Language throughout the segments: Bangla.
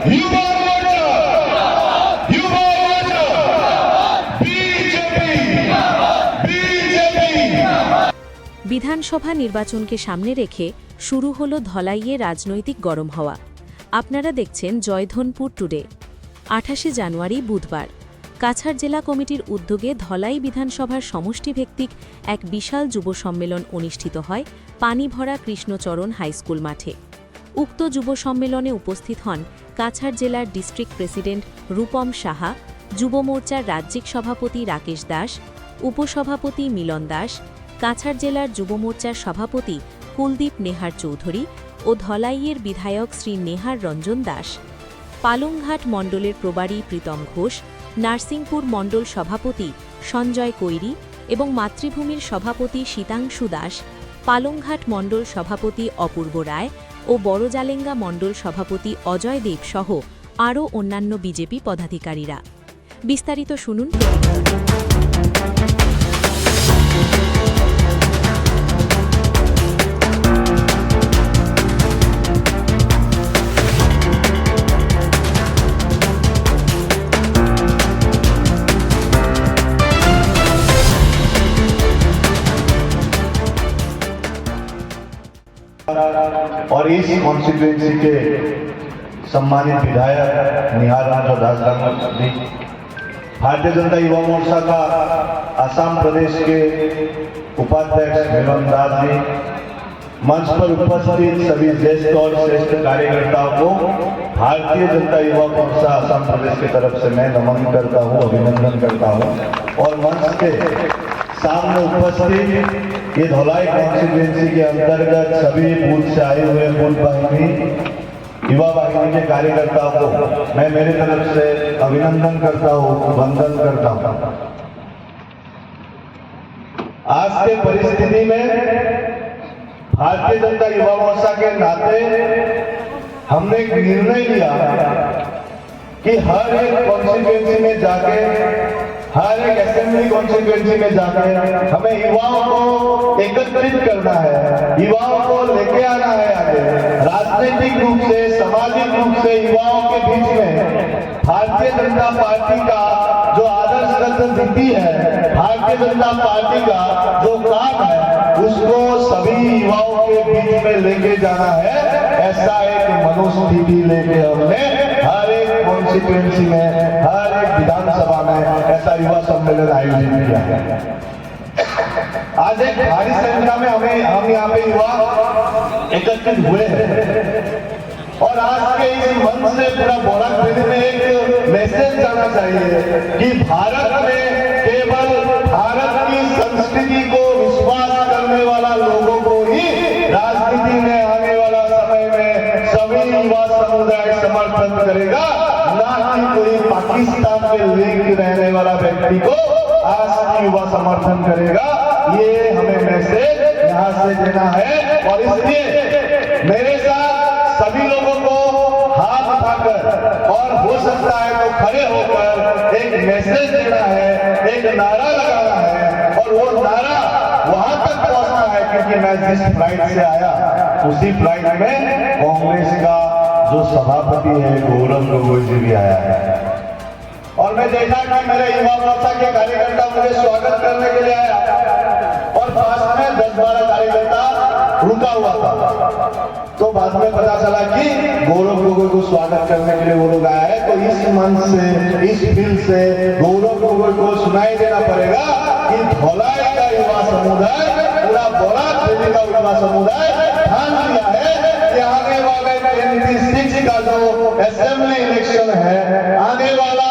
Yuva Morcha, Yuva Morcha, BJP, BJP. বিধানসভা নির্বাচনকে সামনে রেখে শুরু হলো ধলাইয়ে রাজনৈতিক গরম হওয়া। আপনারা দেখছেন জয়ধনপুর টুডে। 28 জানুয়ারি বুধবার কাছাড় জেলা কমিটির উদ্যোগে ধলাই বিধানসভার সমষ্টিভিত্তিক এক বিশাল যুব সম্মেলন অনুষ্ঠিত হয় পানিভরা কৃষ্ণচরণ হাইস্কুল মাঠে। উক্ত যুব সম্মেলনে উপস্থিত হন কাছাড় জেলার ডিস্ট্রিক্ট প্রেসিডেন্ট রূপম সাহা, যুব মোর্চার রাজ্যিক সভাপতি রাকেশ দাস, উপসভাপতি মিলন দাস, কাছাড় জেলার যুব মোর্চার সভাপতি কুলদীপ নেহার চৌধুরী ও ধলাইয়ের বিধায়ক শ্রী নেহার রঞ্জন দাস। পালংঘাট মণ্ডলের প্রবারী প্রীতম ঘোষ, নার্সিংপুর মণ্ডল সভাপতি সঞ্জয় কৈরি এবং মাতৃভূমির সভাপতি শীতাংশু দাস, পালংঘাট মণ্ডল সভাপতি অপূর্ব রায় ও বড়জালেঙ্গা মণ্ডল সভাপতি অজয় দেব সহ আরও অন্যান্য বিজেপি পদাধিকারীরা। বিস্তারিত শুনুন প্রতিবেদনে। और इस कॉन्स्टिट्यूएंसी के सम्मानित विधायक निहार रंजन दास जी, भारतीय जनता युवा मोर्चा का असम प्रदेश के उपाध्यक्ष मिलन दास जी, मंच पर उपस्थित सभी ज्येष्ठ और श्रेष्ठ कार्यकर्ताओं को भारतीय जनता युवा मोर्चा असम प्रदेश की तरफ से मैं नमन करता हूं, अभिनंदन करता हूं। और मंच के सामने उपस्थित ये धौलाई कॉन्स्टिट्यूएंसी के अंतर्गत सभी बूथ से आए हुए बूथ वाहिनी, युवा वाहिनी के कार्यकर्ताओं को मैं मेरी तरफ से अभिनंदन करता हूं, वंदन करता हूं। आज के परिस्थिति में भारतीय जनता युवा मोर्चा के नाते हमने एक निर्णय लिया कि हर एक कॉन्स्टिट्यूएंसी में जाके, हर एक असेंबली कॉन्स्टिट्यूएंसी में जाकर हमें युवाओं को एकत्रित करना है, युवाओं को लेके आना है आगे। राजनीतिक रूप से, सामाजिक रूप से युवाओं के बीच में भारतीय जनता पार्टी का जो आदर्शगत नीति है, भारतीय जनता पार्टी का जो काम है, उसको सभी युवाओं के बीच में लेके जाना है। ऐसा एक मनोस्थिति लेके हमने हर एक कॉन्स्टिट्यूएंसी में, हर एक विधानसभा में ऐसा युवा सम्मेलन आयोजित किया है। आज एक भारी संख्या में हम यहाँ पे युवा एकत्रित हुए हैं और आज के इस मंच से पूरा बोराक वैली में एक मैसेज जाना चाहिए कि भारत में केवल भारत की संस्कृति को विश्वास करने वाला लोगों को ही राजनीति में आने वाला समय में सभी युवा समुदाय समर्थन करेगा, ना कि कोई पाकिस्तान में लिंक रहने वाला व्यक्ति को आज की युवा समर्थन करेगा। ये हमें मैसेज यहाँ से देना है और इसलिए मेरे साथ सभी लोगों को हाथ उठाकर और हो सकता है तो खड़े होकर एक मैसेज देना है, एक नारा लगाना है। और वो नारा वहां तक पहुंचना है क्योंकि मैं जिस फ्लाइट से आया उसी फ्लाइट में कांग्रेस का जो सभापति है गौरव गोगोई जी भी आया है और मैं देखा कि मेरे युवा मोर्चा के कार्यकर्ता मुझे स्वागत करने के लिए आया और पास में 10-12 कार्यकर्ता रुका हुआ था। तो बाद में पता चला कि गौरव गोगोई को स्वागत करने के लिए वो लोग आया है। तो इस मंच से, इस फील्ड से गौरव गोगोई को सुनाई देना पड़ेगा कि धौलाई का युवा समुदाय, पूरा बोराक वैली का युवा समुदाय ध्यान दिया है कि आने वाले 26 का जो असेंबली इलेक्शन है, आने वाला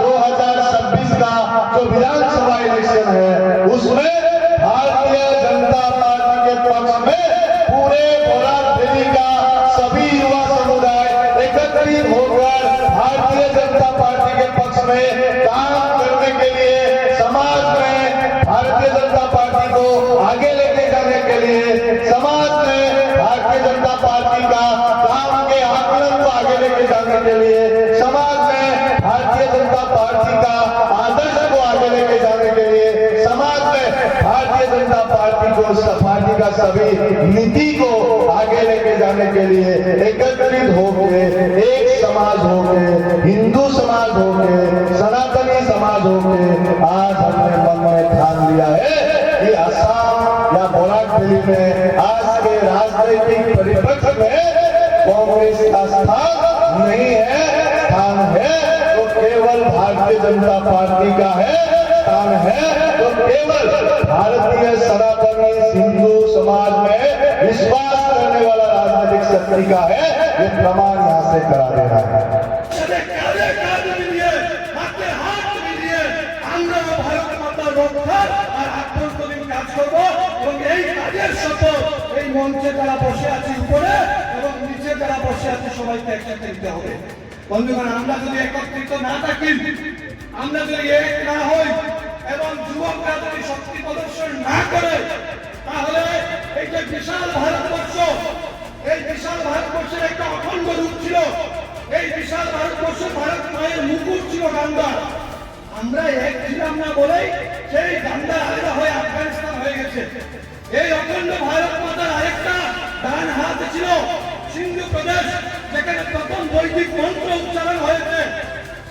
2026 का जो विधानसभा इलेक्शन है, उसमें भारतीय जनता पार्टी के पक्ष में पूरे बोराक वैली का सभी युवा समुदाय एकत्रित होकर भारतीय जनता पार्टी के पक्ष में काम करने के लिए, समाज में भारतीय जनता पार्टी को आगे लेके जाने के लिए, समाज में भारतीय जनता पार्टी का काम के आकलन को आगे लेके जाने के लिए, समाज में भारतीय जनता पार्टी का आदर्श को आगे लेके जाने के लिए, समाज में भारतीय जनता पार्टी का सभी नीति को आगे लेके जाने के लिए एकत्रित होके एक समाज होके हिंदू समाज होके सनातनी समाज होके आज हमने मन में ठान लिया है कि असम या बोराकबिली में आज के राजनीतिक परिप्रेक्ष्य में कांग्रेस का स्थान नहीं है, स्थान है तो केवल भारतीय जनता पार्टी का है, स्थान है तो केवल भारतीय सनातनी हिंदू समाज में विश्वास करने वाला राजनीतिक शक्ति का है। ये प्रमाण यहाँ से करा दे रहा है। মঞ্চে যারা বসে আছে উপরে এবং নিচে যারা বসে আছে সবাইকে একসাথে নিতে হবে। বন্ধুগণ, আমরা যদি একত্রিত না থাকি, আমরা যদি এক না হই এবং যুবকরা যদি শক্তি প্রদর্শন না করে, তাহলে এই যে বিশাল ভারতবর্ষ, এই বিশাল ভারতবর্ষের একটা অখণ্ড রূপ ছিল, এই বিশাল ভারতবর্ষ ভারত মায়ের মুকুট ছিল গান্ধার। আমরা এক ছিলাম না বলেই সেই গান্ধার আলাদা হয়ে আফগানিস্তান হয়ে গেছে। এই অখণ্ড ভারত মাতার আরেকটা ডান হাত ছিল সিন্ধু প্রদেশ, যেখানে প্রথম বৈদিক মন্ত্র উচ্চারণ হয়েছে,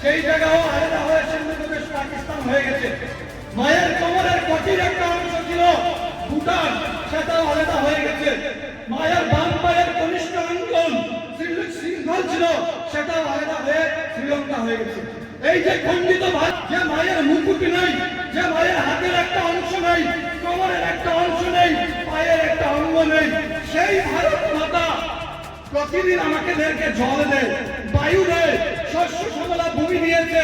সেই জায়গাও আলাদা হয়ে সিন্ধু প্রদেশ পাকিস্তান হয়ে গেছে। মায়ের কোমরের কটির একটা অংশ ছিল ভুটান, সেটাও আলাদা হয়ে গেছে। মায়ের বাম পায়ের কনিষ্ঠ অঙ্গল সিংহল ছিল, সেটাও আলাদা হয়ে শ্রীলঙ্কা হয়ে গেছে। এই যে খণ্ডিত ভারত, যে মায়ের মুকুট নেই, যে মায়ের হাতের একটা অংশ নেই, কোমরের একটা অংশ নেই, পায়ের একটা অঙ্গ নেই, সেই ভারত মাতা প্রতিদিন আমাদেরকে জল দেয়, বায়ু দেয়, শস্য শ্যামলা ভূমি দিয়েছে,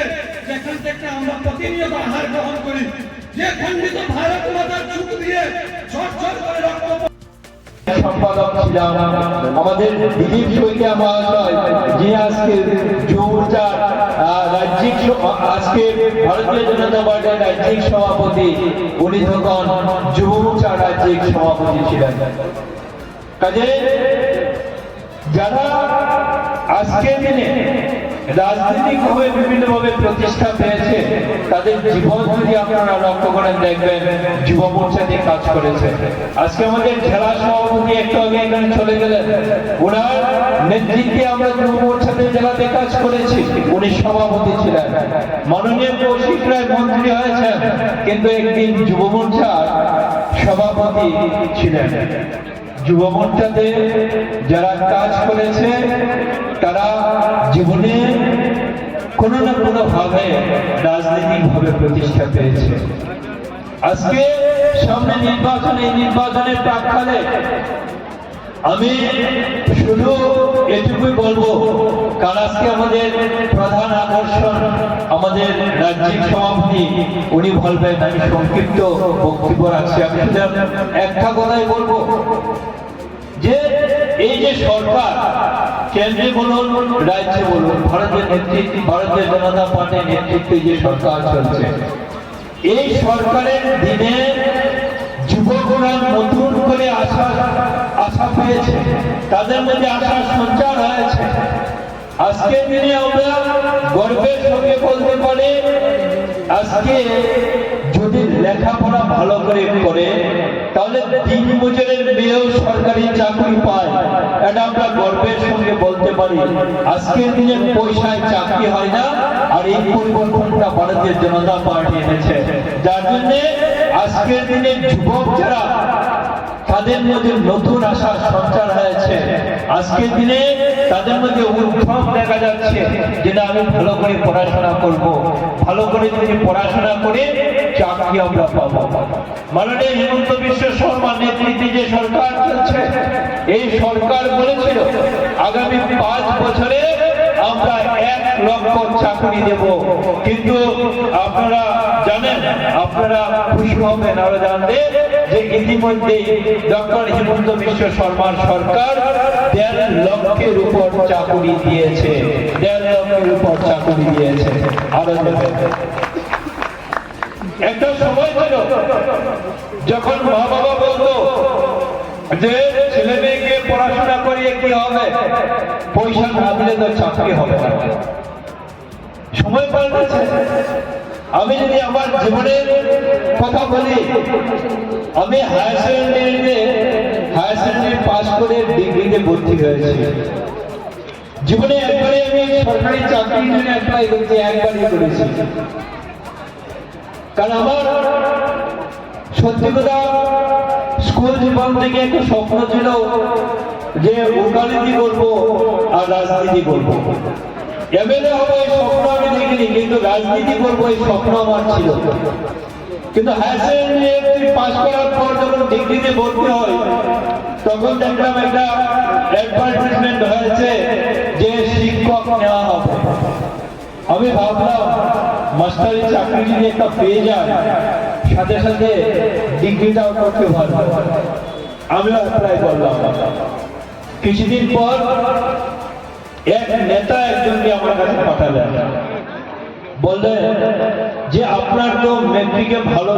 যেখান থেকে আমরা প্রতিনিয়ত আহার গ্রহণ করি। যে খণ্ডিত ভারত মাতার চুপ দিয়ে ঝরঝর করে রক্ত সম্পাদক ছিলাম আমাদের দিলীপ শইকিয়া মহাশয়, যে আজকে যুবমোর্চার রাজ্যিক আজকে ভারতীয় জনতা পার্টির রাজ্যিক সভাপতি, উনি তখন যুবমোর্চার রাজ্যিক সভাপতি ছিলেন। কাজে যারা আজকের দিনে রাজনৈতিকভাবে বিভিন্নভাবে প্রতিষ্ঠা পেয়েছে, তাদের জীবন যদি আপনারা লক্ষ্য করেন দেখবেন যুব মোর্চা দিয়ে কাজ করেছে। আজকে আমাদের জেলা সভাপতি একটু আগে এখানে চলে গেলেন, ওনার নেতৃত্বে আমরা যুব মোর্চাতে জেলাতে কাজ করেছি, উনি সভাপতি ছিলেন। মাননীয় কৌশিক রায় মন্ত্রী হয়েছেন, কিন্তু একদিন যুব মোর্চার সভাপতি ছিলেন। যুব মোর্চাতে যারা কাজ করেছে তারা জীবনে কোনো না কোনো ভাবে রাজনৈতিক ভাবে প্রতিষ্ঠা পেয়েছে। আজকে সামনে নির্বাচন, এই নির্বাচনের প্রাক্কালে আমি শুধু এটুকুই বলবো, কারণ আজকে আমাদের প্রধান আকর্ষণ আমাদের রাজ্যিক সভাপতি, উনি বলবেন, আমি সংক্ষিপ্ত বক্তব্য রাখছি। আমি শুধু একটা কথাই বলবো যে এই যে সরকার, কেন্দ্রে বলুন রাজ্যে বলুন, ভারতীয় জনতা পার্টির নেতৃত্বে যে সরকার চলছে, এই সরকারের দিনে যুবকরা নতুন করে আশা পেয়েছে, তাদের মধ্যে আশার সঞ্চার হয়েছে। আজকের দিনে আমরা গর্বের সঙ্গে বলতে পারি, আজকে যদি লেখাপড়া ভালো করে তাহলে দিন মজুরের মেয়েও সরকারি চাকরি পায়, এটা আমরা গর্বের সঙ্গে বলতে পারি। আজকের দিনে পয়সায় চাকরি হয় না, আর এই পরিবর্তনটা ভারতীয় জনতা পার্টি এনেছে, যার জন্য আজকের দিনে যুবক যারা, তাদের মধ্যে নতুন আশার সঞ্চার হয়েছে। আজকের দিনে তাদের মধ্যে উদ্যম দেখা যাচ্ছে যে না, আমি ভালো করে পড়াশোনা করব, ভালো করে যদি পড়াশোনা করে চাকরি আমরা পাবো। মাননীয় হিমন্ত বিশ্ব শর্মার নেতৃত্বে যে সরকার চলছে, এই সরকার বলেছিল আগামী 5 বছরে আমরা 1 লক্ষ চাকরি দেব, কিন্তু আপনারা জানেন, আপনারা খুশি হবেন আরো জানলে যে ইতিমধ্যে ডক্টর হিমন্ত বিশ্ব শর্মার সরকার 1.5 লক্ষের উপর চাকরি দিয়েছে, 1.5 লক্ষের উপর চাকরি দিয়েছে, আরো দেবে। একটা সময় ছিল যখন মা বাবা বলতো যে ছেলে মেয়েকে পড়াশোনা করিয়ে কি হবে, পয়সা না দিলে তো চাকরি হবে না। সময় পাল্টেছে। আমি যদি আমার জীবনের কথা বলি, আমি হায়ার সেকেন্ডারিতে করে ডিগ্রিতে ভর্তি হয়েছি। জীবনে একবারে আমি সরকারি চাকরির জন্য অ্যাপ্লাই করেছি, একবারই করেছি। কারণ আমার সত্যি কথা স্কুল জীবন থেকে একটা স্বপ্ন ছিল যে ওকালতি করবো আর রাজনীতি করবো। এমএলএ হবো এই স্বপ্ন আমি দেখিনি, কিন্তু রাজনীতি করবো এই স্বপ্ন আমার ছিল। কিন্তু হায়ার সেকেন্ডারি পাস করার পর যখন ডিগ্রিতে ভর্তি হয় তখন দেখলাম একটা অ্যাডভার্টাইজমেন্ট হয়েছে যে শিক্ষক নেওয়া হবে। আমি ভাবলাম মাস্টারি চাকরি যদি একটা পেয়ে যায় সাথে সাথে ডিগ্রিটাও করতে পারবো, আমিও অ্যাপ্লাই করলাম। কিছুদিন পর এক নেতা একজনকে আমার কাছে পাঠালেন, বললেন যে আপনার তো মেট্রিকে ভালো